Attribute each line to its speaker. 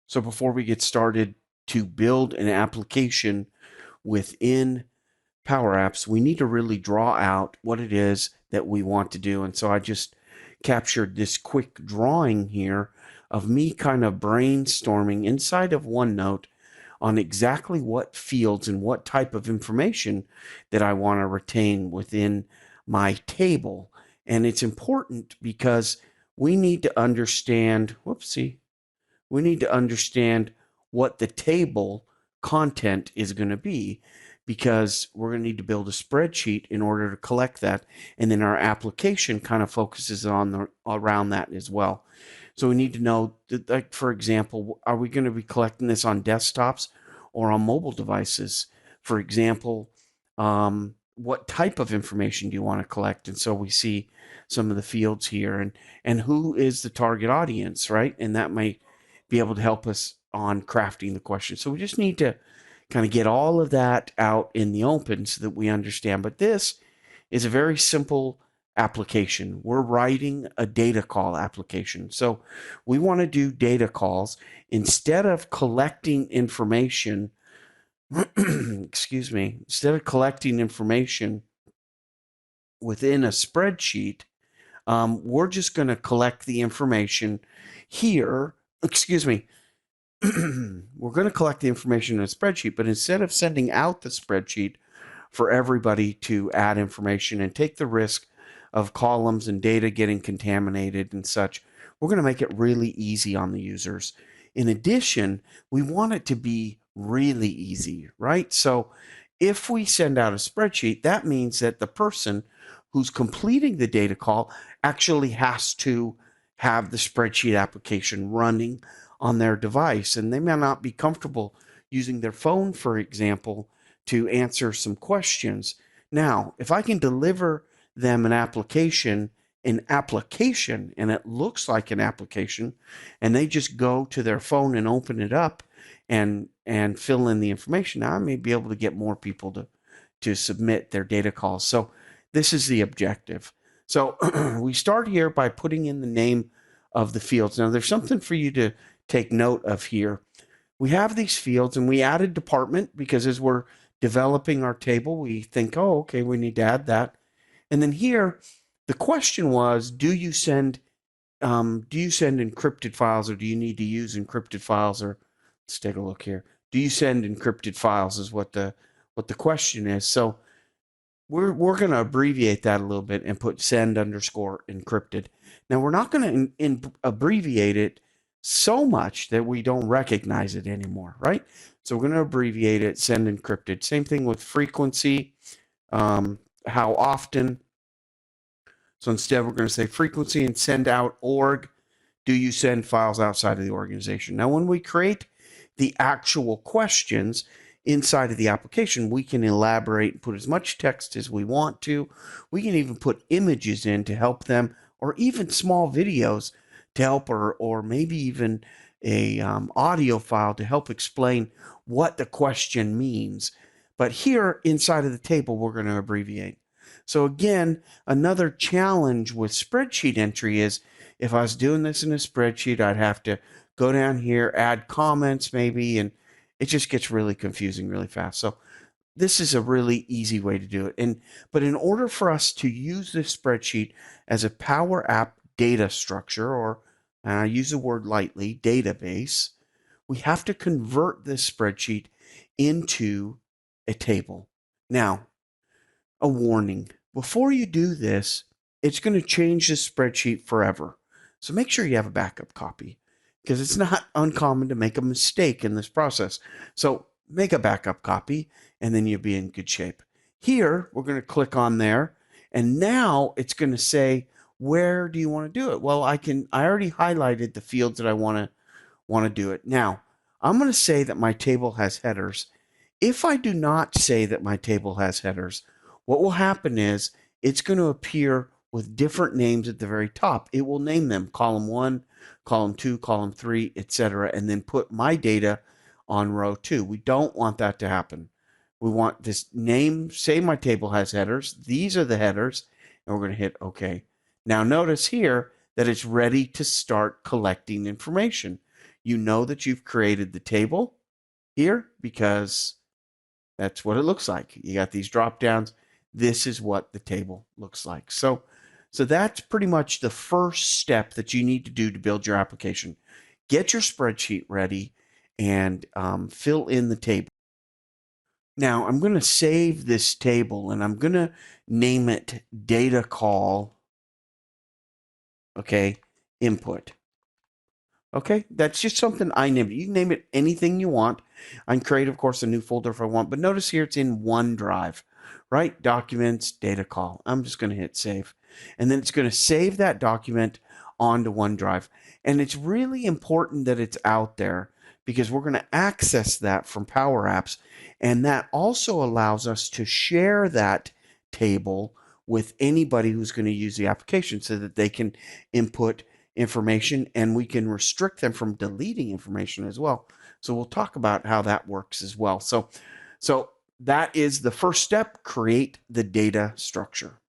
Speaker 1: So before we get started to build an application within Power Apps, we need to really draw out what it is that we want to do. And so I just captured this quick drawing here of me kind of brainstorming inside of OneNote on exactly what fields and what type of information that I want to retain within my table. And it's important because we need to understand, we need to understand what the table content is going to be, because we're going to need to build a spreadsheet in order to collect that. And then our application kind of focuses on around that as well. So we need to know that, like, for example, are we going to be collecting this on desktops or on mobile devices? For example, what type of information do you want to collect? And so we see some of the fields here, and who is the target audience, right? And that might be able to help us on crafting the question. So we just need to kind of get all of that out in the open so that we understand. But this is a very simple application. We're writing a data call application. So we want to do data calls instead of collecting information. Excuse me. Instead of collecting information within a spreadsheet, we're just going to collect the information here. Excuse me. We're going to collect the information in a spreadsheet, but instead of sending out the spreadsheet for everybody to add information and take the risk of columns and data getting contaminated and such, we're going to make it really easy on the users. In addition, we want it to be really easy, right? So if we send out a spreadsheet, that means that the person who's completing the data call actually has to have the spreadsheet application running on their device, and they may not be comfortable using their phone, for example, to answer some questions. Now, if I can deliver them an application, and it looks like an application, and they just go to their phone and open it up and fill in the information, now I may be able to get more people to submit their data calls. So this is the objective. So we start here by putting in the name of the fields. Now, there's something for you to take note of here. We have these fields, and we added department because as we're developing our table, we think, oh, okay, we need to add that. And then here, the question was, do you send encrypted files, or do you need to use encrypted files? Or let's take a look here. Do you send encrypted files is what the question is. So we're going to abbreviate that a little bit and put send_encrypted. Now, we're not going to abbreviate it so much that we don't recognize it anymore, right? So we're going to abbreviate it, send encrypted. Same thing with frequency, how often. So instead, we're going to say frequency and send out org. Do you send files outside of the organization? Now, when we create the actual questions inside of the application, we can elaborate and put as much text as we want to. We can even put images in to help them, or even small videos to help, or maybe even a audio file to help explain what the question means. But here inside of the table, we're going to abbreviate. So again, another challenge with spreadsheet entry is, if I was doing this in a spreadsheet, I'd have to go down here, add comments maybe, and it just gets really confusing really fast. So this is a really easy way to do it. But in order for us to use this spreadsheet as a Power App data structure, or, and I use the word lightly, database, we have to convert this spreadsheet into a table. Now, a warning. Before you do this, it's going to change this spreadsheet forever. So make sure you have a backup copy, because it's not uncommon to make a mistake in this process. So make a backup copy, and then you'll be in good shape. Here, we're going to click on there, and now it's going to say, where do you want to do it? Well, I already highlighted the fields that I want to do it. Now, I'm going to say that my table has headers. If I do not say that my table has headers, what will happen is it's going to appear with different names at the very top. It will name them column 1, column 2, column 3, etc., and then put my data on row 2. We don't want that to happen. We want this name, say my table has headers. These are the headers, and we're going to hit OK. Now notice here that it's ready to start collecting information. you know that you've created the table here because that's what it looks like. You got these drop downs. This is what the table looks like. So that's pretty much the first step that you need to do to build your application. Get your spreadsheet ready and fill in the table. Now I'm going to save this table and I'm going to name it data call, okay, input. Okay, that's just something I named. You can name it anything you want. I can create, of course, a new folder if I want, but notice here it's in OneDrive, right? Documents, data call. I'm just going to hit save. And then it's going to save that document onto OneDrive. And it's really important that it's out there because we're going to access that from Power Apps. And that also allows us to share that table with anybody who's going to use the application so that they can input information and we can restrict them from deleting information as well. So we'll talk about how that works as well. So that is the first step, create the data structure.